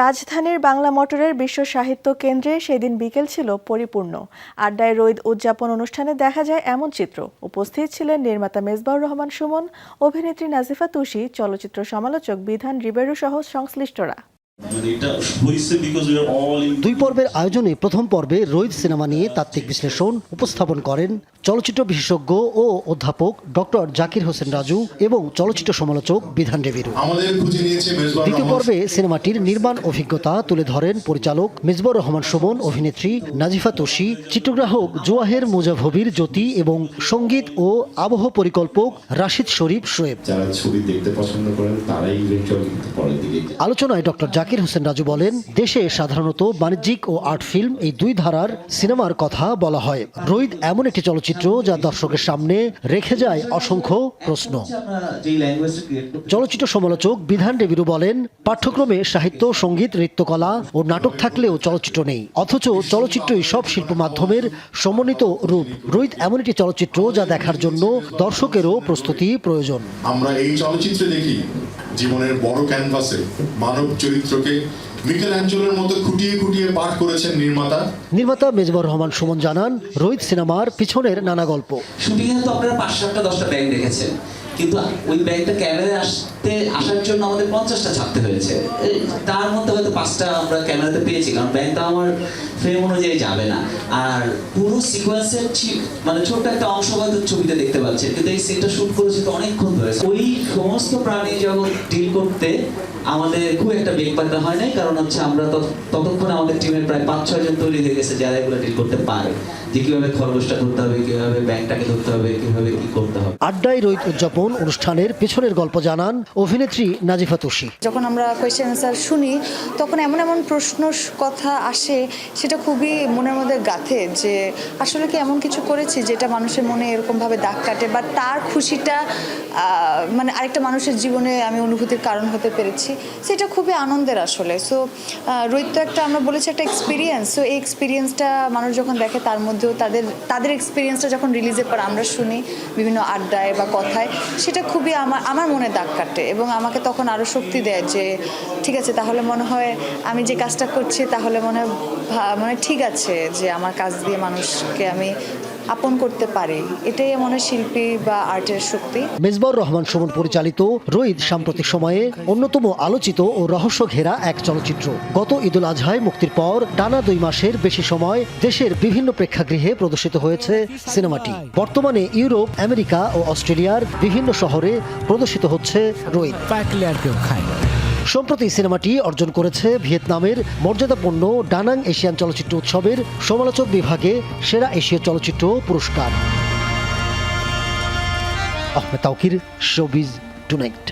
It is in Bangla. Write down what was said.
রাজধানীর বাংলা মোটরের বিশ্ব সাহিত্য কেন্দ্রে সেদিন বিকেল ছিল পরিপূর্ণ। আড্ডায় রোদ উদযাপন অনুষ্ঠানে দেখা যায় এমন চিত্র। উপস্থিত ছিলেন নির্মাতা মেজবাউর রহমান সুমন, অভিনেত্রী নাজিফা তুষি, চলচ্চিত্র সমালোচক বিধান রিবেরু সহ সংশ্লিষ্টরা। দুই পর্বের আয়োজনে প্রথম পর্বে রোদ সিনেমা নিয়ে তাত্ত্বিক বিশ্লেষণ উপস্থাপন করেন চলচ্চিত্র বিশেষজ্ঞ ও অধ্যাপক ডক্টর জাকির হোসেন রাজু এবং চলচ্চিত্র সমালোচক বিধান রিবেরু। দ্বিতীয় পর্বে সিনেমাটির নির্মাণ অভিজ্ঞতা তুলে ধরেন পরিচালক মেজবাউর রহমান সুমন, অভিনেত্রী নাজিফা তুষি, চিত্রগ্রাহক জোয়াহের মুজাভবির জ্যোতি এবং সঙ্গীত ও আবহ পরিকল্পক রাশিদ শরীফ শোয়েব। আলোচনায় ডক্টর জাকির হোসেন রাজু বলেন, দেশে সাধারণত বাণিজ্যিক ও আর্ট ফিল্ম এই দুই ধারার সিনেমার কথা বলা হয়। রোদ এমন একটি চলচ্চিত্র যা দর্শকের সামনে রেখে যায় অসংখ্য প্রশ্ন। চলচ্চিত্র সমালোচক বিধান রিবেরু বলেন, পাঠ্যক্রমে সাহিত্য, সঙ্গীত, নৃত্যকলা ও নাটক থাকলেও চলচ্চিত্র নেই, অথচ চলচ্চিত্রই সব শিল্প মাধ্যমের সমন্বিত রূপ। রোদ এমন একটি চলচ্চিত্র যা দেখার জন্য দর্শকেরও প্রস্তুতি প্রয়োজন। আমরা এই চলচ্চিত্রে দেখি জীবনের বড় ক্যানভাসে মানব চরিত্রকে মিকেলাঞ্জেলোর মতো খুঁটিয়ে খুঁটিয়ে পাঠ করেছেন নির্মাতা মেজবাউর রহমান সুমন জানান, রোদ সিনেমার পিছনের নানা গল্প। শুটিংয়ে তো আপনারা 5-7টা 10টা ব্যাংক দেখেছেন, কিন্তু ওই ব্যাংকটা ক্যামেরায় আসার জন্য আমাদের 50টা ছাপতে হয়েছে। তার মধ্যে হয়তো 5টা আমরা ক্যামেরাতে পেয়েছি, কারণ ব্যাংকটা আমার ফ্রেম অনুযায়ী যাবে না। আর পুরো সিকোয়েন্সের মানে ছোট্ট একটা অংশ হয়তো ছবিতে দেখতে পাচ্ছেন, কিন্তু এই সিনটা শুট করেছে তো অনেকক্ষণ ধরে। ওই সমস্ত প্রাণী জগৎ ডিল করতে আমাদের খুব একটা বেগ পাতে হয় নাই, কারণ হচ্ছে আমরা ততক্ষণে আমাদের টিমের প্রায় 5-6 জন তৈরি হয়ে গেছে যারা এগুলো ডিল করতে পারে, যে কিভাবে খরগোশটা ধরতে হবে, কিভাবে ব্যাংকটাকে ধরতে হবে, কিভাবে কি করতে হবে। আড্ডায় রোদ উদযাপন অনুষ্ঠানের পেছনের গল্প জানান অভিনেত্রী নাজিফা তুষি। যখন আমরা কোয়েশ্চেন অ্যান্সার শুনি তখন এমন প্রশ্ন কথা আসে, সেটা খুবই মনের মধ্যে গাঁথে যে আসলে কি এমন কিছু করেছি যেটা মানুষের মনে এরকমভাবে দাগ কাটে, বা তার খুশিটা মানে আরেকটা মানুষের জীবনে আমি অনুভূতির কারণ হতে পেরেছি, সেটা খুবই আনন্দের আসলে। সো রোদ তো একটা, আমরা বলেছি একটা এক্সপিরিয়েন্স। সো এই এক্সপিরিয়েন্সটা মানুষ যখন দেখে, তার মধ্যেও তাদের এক্সপিরিয়েন্সটা যখন রিলিজের পর আমরা শুনি বিভিন্ন আড্ডায় বা কথায়, সেটা খুবই আমার মনে দাগ কাটে এবং আমাকে তখন আরও শক্তি দেয় যে ঠিক আছে, তাহলে মনে হয় আমি যে কাজটা করছি তাহলে মনে ঠিক আছে যে আমার কাজ দিয়ে মানুষকে আমি আপন করতে পারি। এটাই মনে শিল্পী বা আর্টের শক্তি। মেজবাউর রহমান সুমন পরিচালিত রোদ সাম্প্রতিক সময়ে অন্যতম আলোচিত ও রহস্য ঘেরা এক চলচ্চিত্র। গত ঈদুল আজহায় মুক্তির পর টানা 2 মাসের বেশি সময় দেশের বিভিন্ন প্রেক্ষাগৃহে প্রদর্শিত হয়েছে সিনেমাটি। বর্তমানে ইউরোপ, আমেরিকা ও অস্ট্রেলিয়ার বিভিন্ন শহরে প্রদর্শিত হচ্ছে রোদ। সম্প্রতি সিনেমাটি অর্জন করেছে ভিয়েতনামের মর্যাদাপূর্ণ ডানাং এশিয়ান চলচ্চিত্র উৎসবের সমালোচক বিভাগে সেরা এশীয় চলচ্চিত্র পুরস্কার। Ahmed Tauquir, showbiz tonight.